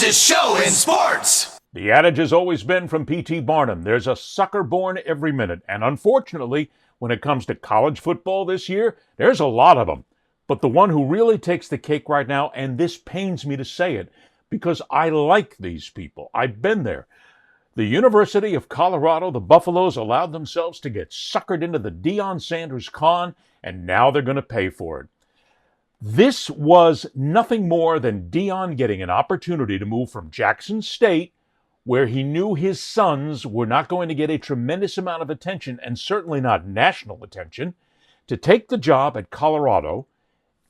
fastest show in sports. The adage has always been from P.T. Barnum, there's a sucker born every minute. And unfortunately, when it comes to college football this year, there's a lot of them. But the one who really takes the cake right now, and this pains me to say it, because I like these people. I've been there. The University of Colorado, the Buffaloes, allowed themselves to get suckered into the Deion Sanders con, and now they're going to pay for it. This was nothing more than Deion getting an opportunity to move from Jackson State, where he knew his sons were not going to get a tremendous amount of attention, and certainly not national attention, to take the job at Colorado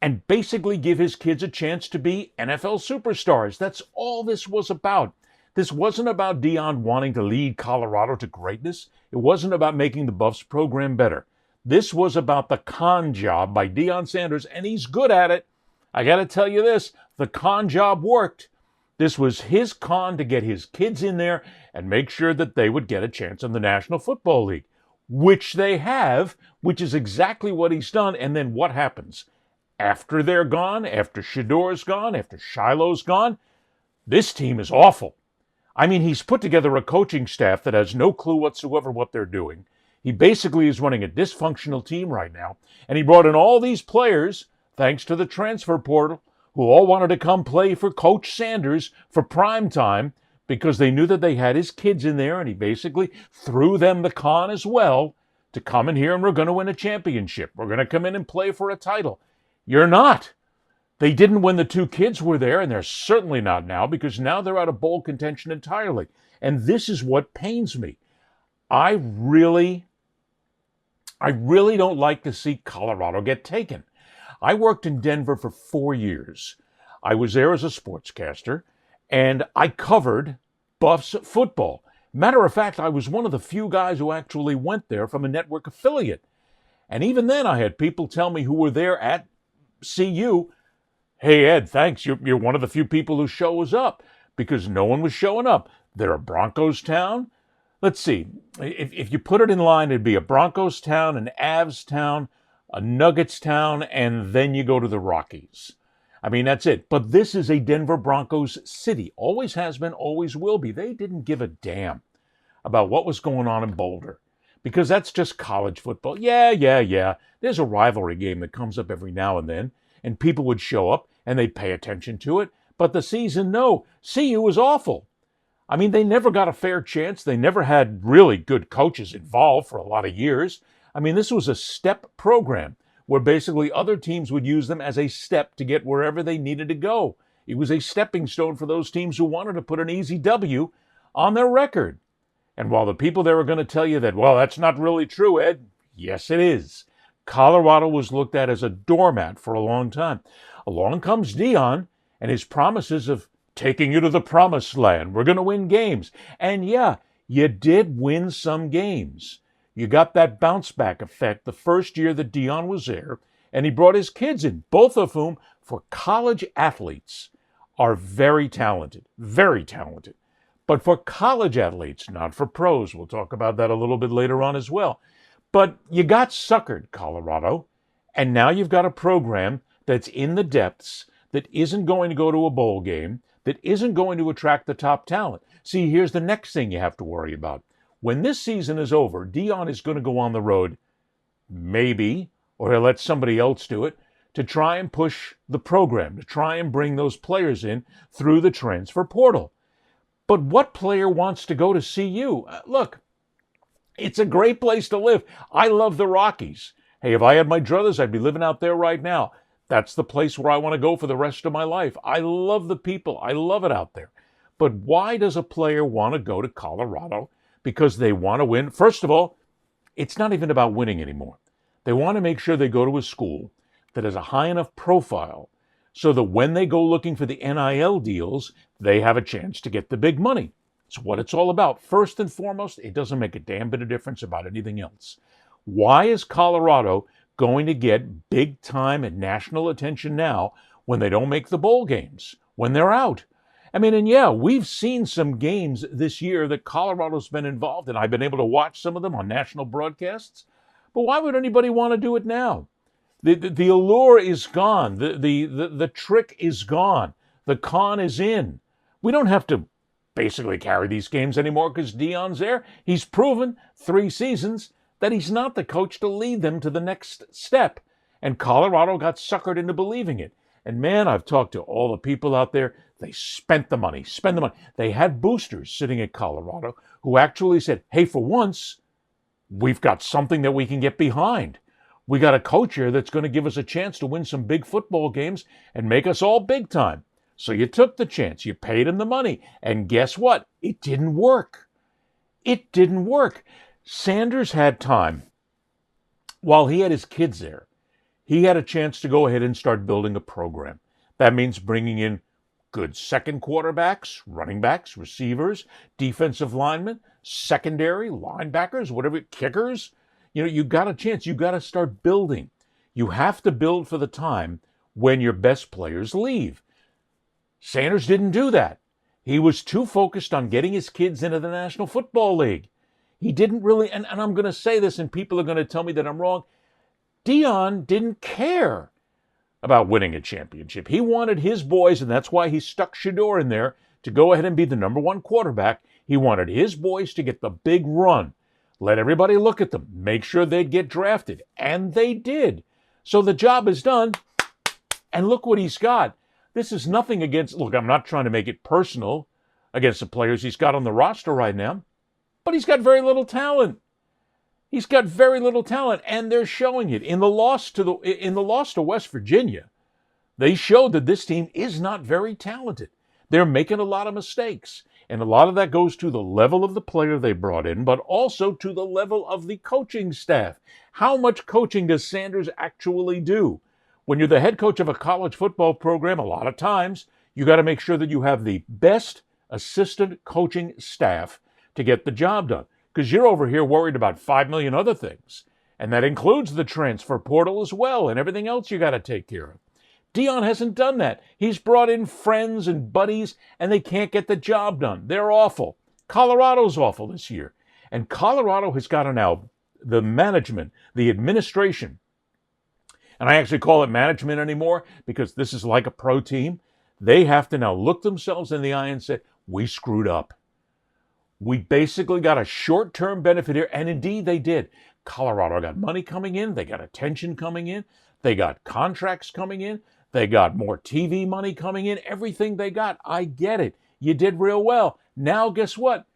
and basically give his kids a chance to be NFL superstars. That's all this was about. This wasn't about Deion wanting to lead Colorado to greatness. It wasn't about making the Buffs program better. This was about the con job by Deion Sanders, and he's good at it. I got to tell you this, the con job worked. This was his con to get his kids in there and make sure that they would get a chance in the National Football League, which they have, which is exactly what he's done. And then what happens? After they're gone, after Shador's gone, after Shiloh's gone, this team is awful. I mean, he's put together a coaching staff that has no clue whatsoever what they're doing. He basically is running a dysfunctional team right now. And he brought in all these players, thanks to the transfer portal, who all wanted to come play for Coach Sanders for prime time because they knew that they had his kids in there, and he basically threw them the con as well to come in here and we're going to win a championship. We're going to come in and play for a title. You're not. They didn't when the two kids were there, and they're certainly not now, because now they're out of bowl contention entirely. And this is what pains me. I really don't like to see Colorado get taken. I worked in Denver for 4 years. I was there as a sportscaster, and I covered Buffs football. Matter of fact, I was one of the few guys who actually went there from a network affiliate. And even then, I had people tell me who were there at CU, hey, Ed, thanks. You're one of the few people who shows up, because no one was showing up. They're a Broncos town. Let's see. If you put it in line, it'd be a Broncos town, an Avs town, a Nuggets town, and then you go to the Rockies. I mean, that's it. But this is a Denver Broncos city. Always has been, always will be. They didn't give a damn about what was going on in Boulder, because that's just college football. Yeah. There's a rivalry game that comes up every now and then, and people would show up, and they'd pay attention to it. But the season, no. CU was awful. I mean, they never got a fair chance. They never had really good coaches involved for a lot of years. I mean, this was a step program where basically other teams would use them as a step to get wherever they needed to go. It was a stepping stone for those teams who wanted to put an easy W on their record. And while the people there are going to tell you that, well, that's not really true, Ed, yes, it is. Colorado was looked at as a doormat for a long time. Along comes Deion and his promises of taking you to the promised land. We're going to win games. And yeah, you did win some games. You got that bounce back effect the first year that Deion was there, and he brought his kids in, both of whom, for college athletes, are very talented, very talented. But for college athletes, not for pros. We'll talk about that a little bit later on as well. But you got suckered, Colorado, and now you've got a program that's in the depths, that isn't going to go to a bowl game, that isn't going to attract the top talent. See, here's the next thing you have to worry about. When this season is over, Deion is going to go on the road, maybe, or he'll let somebody else do it, to try and push the program, to try and bring those players in through the transfer portal. But what player wants to go to CU? Look, it's a great place to live. I love the Rockies. Hey, if I had my druthers, I'd be living out there right now. That's the place where I want to go for the rest of my life. I love the people. I love it out there. But why does a player want to go to Colorado? Because they want to win. First of all, it's not even about winning anymore. They want to make sure they go to a school that has a high enough profile so that when they go looking for the NIL deals, they have a chance to get the big money. It's what it's all about. First and foremost, it doesn't make a damn bit of difference about anything else. Why is Colorado going to get big time and national attention now when they don't make the bowl games, when they're out? I mean, and yeah, we've seen some games this year that Colorado's been involved in. I've been able to watch some of them on national broadcasts. But why would anybody want to do it now? The allure is gone. The trick is gone. The con is in. We don't have to basically carry these games anymore because Deion's there. He's proven 3 seasons that he's not the coach to lead them to the next step. And Colorado got suckered into believing it. And man, I've talked to all the people out there. They spent the money. They had boosters sitting at Colorado who actually said, hey, for once, we've got something that we can get behind. We got a coach here that's going to give us a chance to win some big football games and make us all big time. So you took the chance. You paid him the money. And guess what? It didn't work. It didn't work. Sanders had time. While he had his kids there, he had a chance to go ahead and start building a program. That means bringing in good second quarterbacks, running backs, receivers, defensive linemen, secondary, linebackers, whatever, kickers. You got a chance. You got to start building. You have to build for the time when your best players leave. Sanders didn't do that. He was too focused on getting his kids into the National Football League. He didn't really, and I'm going to say this and people are going to tell me that I'm wrong, Deion didn't care about winning a championship. He wanted his boys, and that's why he stuck Shedeur in there, to go ahead and be the number 1 quarterback. He wanted his boys to get the big run. Let everybody look at them. Make sure they'd get drafted. And they did. So the job is done. And look what he's got. This is nothing against, look, I'm not trying to make it personal against the players he's got on the roster right now, but he's got very little talent. He's got very little talent, and they're showing it. In the loss to West Virginia, they showed that this team is not very talented. They're making a lot of mistakes, and a lot of that goes to the level of the player they brought in, but also to the level of the coaching staff. How much coaching does Sanders actually do? When you're the head coach of a college football program, a lot of times, you got to make sure that you have the best assistant coaching staff to get the job done. Because you're over here worried about 5 million other things. And that includes the transfer portal as well and everything else you got to take care of. Deion hasn't done that. He's brought in friends and buddies, and they can't get the job done. They're awful. Colorado's awful this year. And Colorado has got to now, the management, the administration, and I actually call it management anymore because this is like a pro team. They have to now look themselves in the eye and say, we screwed up. We basically got a short-term benefit here, and indeed they did. Colorado got money coming in. They got attention coming in. They got contracts coming in. They got more TV money coming in. Everything they got, I get it. You did real well. Now, guess what?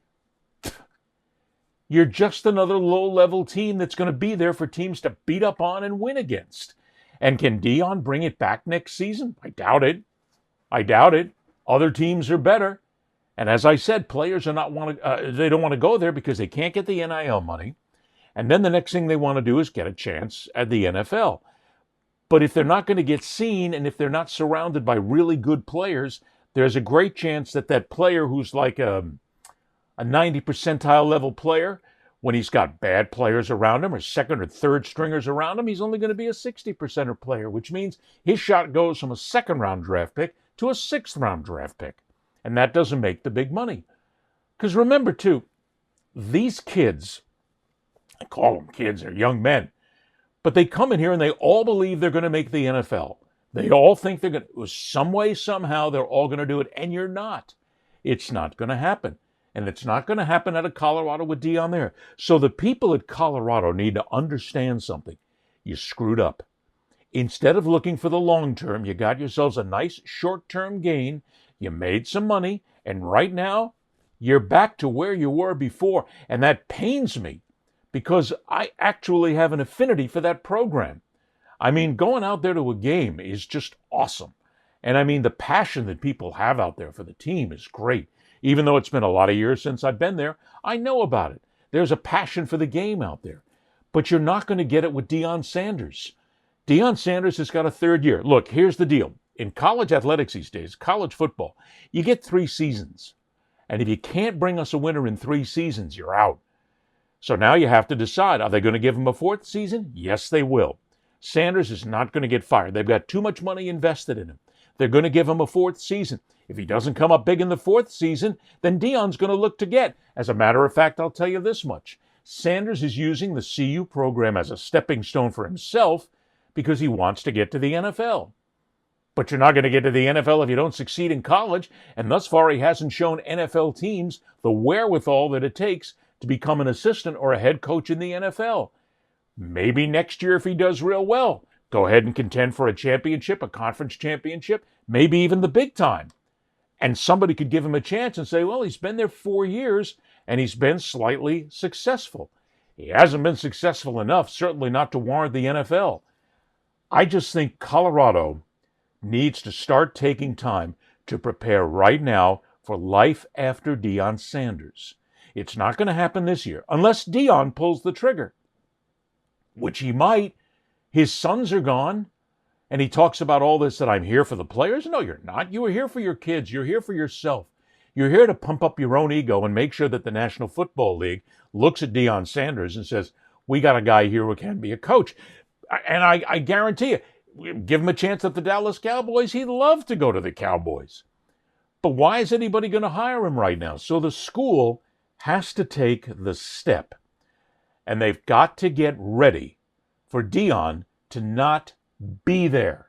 You're just another low-level team that's going to be there for teams to beat up on and win against. And can Deion bring it back next season? I doubt it. Other teams are better. And as I said, players are they don't want to go there because they can't get the NIL money. And then the next thing they want to do is get a chance at the NFL. But if they're not going to get seen and if they're not surrounded by really good players, there's a great chance that that player who's like a 90 percentile level player, when he's got bad players around him or second or third stringers around him, he's only going to be a 60% player, which means his shot goes from a 2nd-round draft pick to a 6th-round draft pick. And that doesn't make the big money. Because remember, too, these kids, I call them kids, they're young men, but they come in here and they all believe they're going to make the NFL. They all think they're going to, some way, somehow, they're all going to do it, and you're not. It's not going to happen. And it's not going to happen out of Colorado with Deion there. So the people at Colorado need to understand something. You screwed up. Instead of looking for the long term, you got yourselves a nice short-term gain. You made some money, and right now, you're back to where you were before. And that pains me because I actually have an affinity for that program. I mean, going out there to a game is just awesome. And I mean, the passion that people have out there for the team is great. Even though it's been a lot of years since I've been there, I know about it. There's a passion for the game out there. But you're not going to get it with Deion Sanders. Deion Sanders has got a 3rd year. Look, here's the deal. In college athletics these days, college football, you get 3 seasons. And if you can't bring us a winner in 3 seasons, you're out. So now you have to decide, are they going to give him a 4th season? Yes, they will. Sanders is not going to get fired. They've got too much money invested in him. They're going to give him a 4th season. If he doesn't come up big in the 4th season, then Deion's going to look to get. As a matter of fact, I'll tell you this much. Sanders is using the CU program as a stepping stone for himself because he wants to get to the NFL. But you're not going to get to the NFL if you don't succeed in college, and thus far he hasn't shown NFL teams the wherewithal that it takes to become an assistant or a head coach in the NFL. Maybe next year if he does real well, go ahead and contend for a championship, a conference championship, maybe even the big time. And somebody could give him a chance and say, well, he's been there 4 years and he's been slightly successful. He hasn't been successful enough, certainly not to warrant the NFL. I just think Colorado needs to start taking time to prepare right now for life after Deion Sanders. It's not going to happen this year, unless Deion pulls the trigger, which he might. His sons are gone, and he talks about all this, that I'm here for the players. No, you're not. You are here for your kids. You're here for yourself. You're here to pump up your own ego and make sure that the National Football League looks at Deion Sanders and says, we got a guy here who can be a coach. And I guarantee you, give him a chance at the Dallas Cowboys, he'd love to go to the Cowboys. But why is anybody going to hire him right now? So the school has to take the step. And they've got to get ready for Deion to not be there,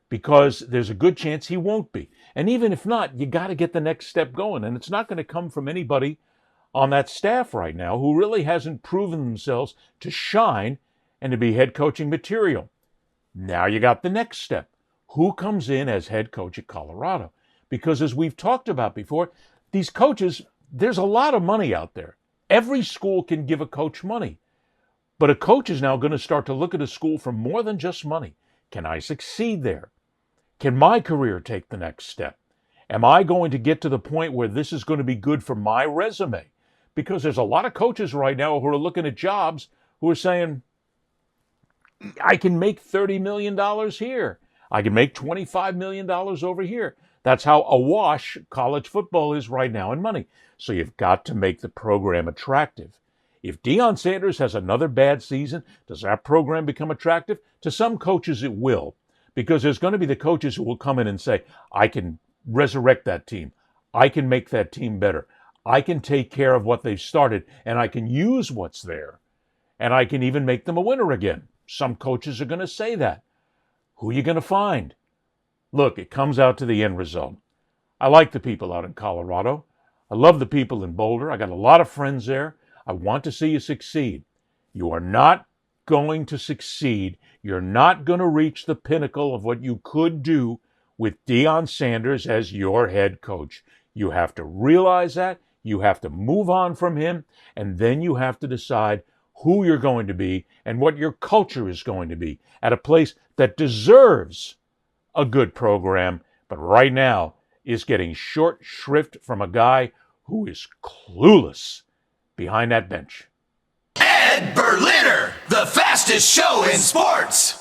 because there's a good chance he won't be. And even if not, you got to get the next step going. And it's not going to come from anybody on that staff right now who really hasn't proven themselves to shine and to be head coaching material. Now you got the next step. Who comes in as head coach at Colorado? Because as we've talked about before, these coaches, there's a lot of money out there. Every school can give a coach money. But a coach is now going to start to look at a school for more than just money. Can I succeed there? Can my career take the next step? Am I going to get to the point where this is going to be good for my resume? Because there's a lot of coaches right now who are looking at jobs who are saying, I can make $30 million here. I can make $25 million over here. That's how awash college football is right now in money. So you've got to make the program attractive. If Deion Sanders has another bad season, does that program become attractive? To some coaches it will, because there's going to be the coaches who will come in and say, I can resurrect that team. I can make that team better. I can take care of what they've started, and I can use what's there. And I can even make them a winner again. Some coaches are going to say that. Who are you going to find? Look, it comes out to the end result. I like the people out in Colorado. I love the people in Boulder. I got a lot of friends there. I want to see you succeed. You are not going to succeed. You're not going to reach the pinnacle of what you could do with Deion Sanders as your head coach. You have to realize that. You have to move on from him. And then you have to decide who you're going to be and what your culture is going to be at a place that deserves a good program, but right now is getting short shrift from a guy who is clueless behind that bench. Ed Berliner, the fastest show in sports.